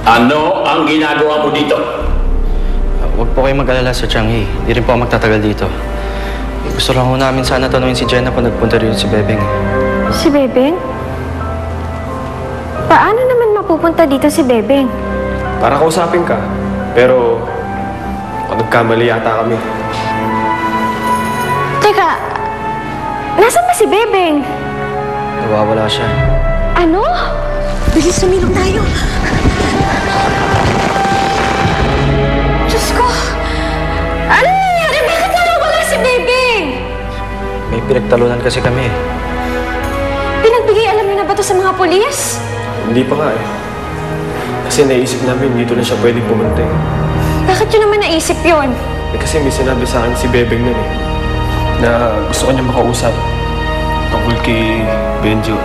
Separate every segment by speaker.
Speaker 1: Ano ang ginagawa mo dito?
Speaker 2: Huwag po kayong mag-alala sa Changi. Hindi rin po ako magtatagal dito. Gusto lang ho namin sana tanungin si Jenna kung nagpunta rin si Bebeng.
Speaker 3: Si Bebeng? Paano naman mapupunta dito si Bebeng?
Speaker 4: Para kausapin ka. Pero, nagkamali yata kami.
Speaker 3: Teka, nasaan ba si Bebeng?
Speaker 2: Nawawala siya.
Speaker 3: Ano? Bilis, sumilong tayo. Diyos ko! Ano nangyari? Bakit nawawala si Bebeng?
Speaker 2: May pinagtalunan kasi kami.
Speaker 3: Pinagbigay alam niyo na ba ito sa mga polis?
Speaker 4: Hindi pa nga eh. Kasi naisip namin dito na siya pwedeng pumunta eh.
Speaker 3: Bakit yun naman naisip yun?
Speaker 4: Kasi may sinabi sa akin si Bebeng nun eh. Na gusto ko niya makausap. Tungkol kay Benjo.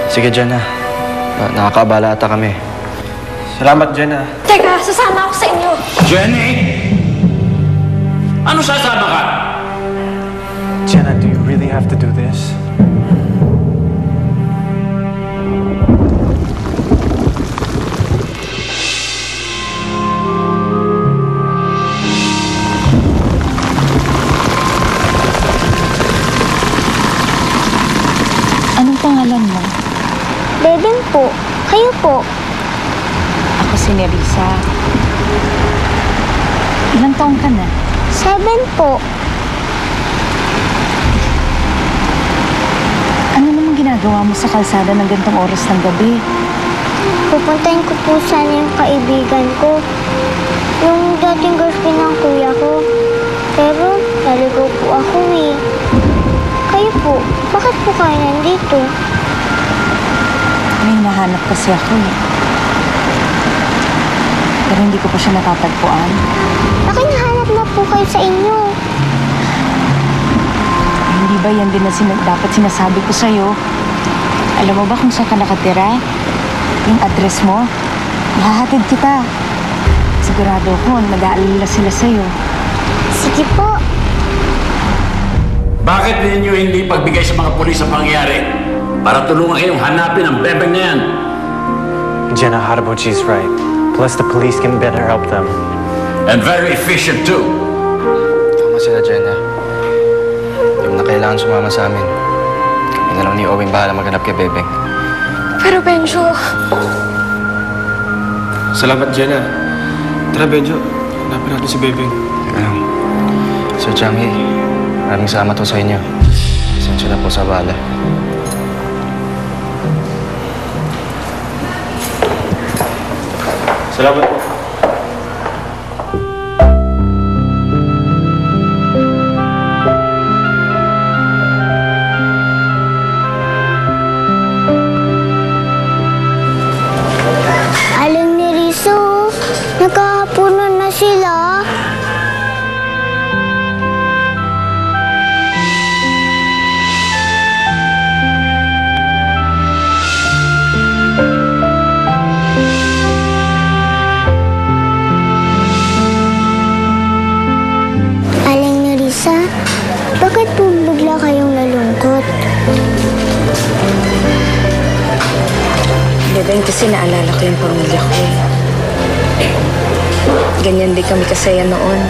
Speaker 2: Sige, Jenna. Nakakaabala ata kami.
Speaker 4: Salamat, Jenna.
Speaker 3: Teka, sasama ako sa inyo.
Speaker 1: Jenny! Ano sasama ka?
Speaker 5: Jenna, do you really have to do this?
Speaker 6: Anong pangalan mo?
Speaker 7: Bebeng po. Kayo po.
Speaker 6: Ako si Nerissa. Ilang taong ka na?
Speaker 7: 7 po.
Speaker 6: Ano namang ginagawa mo sa kalsada ng gantong oras ng gabi?
Speaker 7: Pupuntahin ko po sana yung kaibigan ko. Yung dating girlfriend ng kuya ko. Pero, naligaw po ako eh. Kayo po, bakit po kayo nandito?
Speaker 6: May hinahanap kasi ako eh. Pero hindi ko pa siya natatagpuan.
Speaker 7: Bakit nahanap na po kayo sa inyo?
Speaker 6: Hindi ba yan din na dapat sinasabi ko sa'yo? Alam mo ba kung saan ka nakatira? Yung address mo? Ihahatid kita. Sigurado ko, nag-aalala sila sa'yo.
Speaker 7: Sige po.
Speaker 1: Bakit ninyo hindi pagbigay sa mga pulis ang pangyayari? Para tulungan kayong hanapin ang Bebeng na yan.
Speaker 5: Jenna Harabuchi's right. Plus, the police can better help them.
Speaker 1: And very efficient too.
Speaker 2: Tama sila, Jenna. Hindi mo na kailangan sumama sa amin. Kami na lang ni Owing bahala maghanap kay Bebeng.
Speaker 3: Pero Benjo...
Speaker 4: Salamat, Jenna. Tara, Benjo. Hanapin natin si Bebeng.
Speaker 2: Sir Changi, maraming salamat po sa inyo. Pasensya na po sa bala.
Speaker 4: Salamat po.
Speaker 7: Aling ni Rizzo, nagkahapunan na sila. Aling ni Risa, bakit po bigla kayong nalungkot?
Speaker 6: Bebeng, kasi naalala ko yung pamilya ko eh. Ganyan din kami kasaya noon.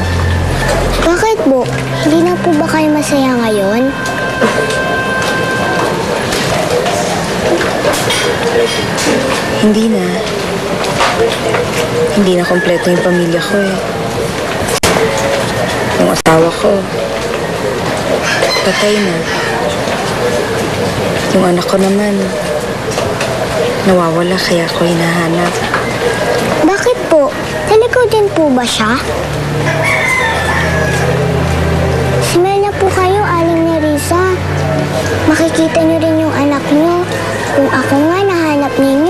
Speaker 7: Bakit po? Hindi na po ba kayo masaya ngayon?
Speaker 6: Hindi na. Hindi na kompleto yung pamilya ko eh. Yung asawa ko, patay na. Yung anak ko naman, nawawala kaya ako hinahanap.
Speaker 7: Bakit po? Naligaw din po ba siya? Smell na po kayo, Aling Nerissa. Makikita niyo rin yung anak niyo. Kung ako nga nahanap ninyo,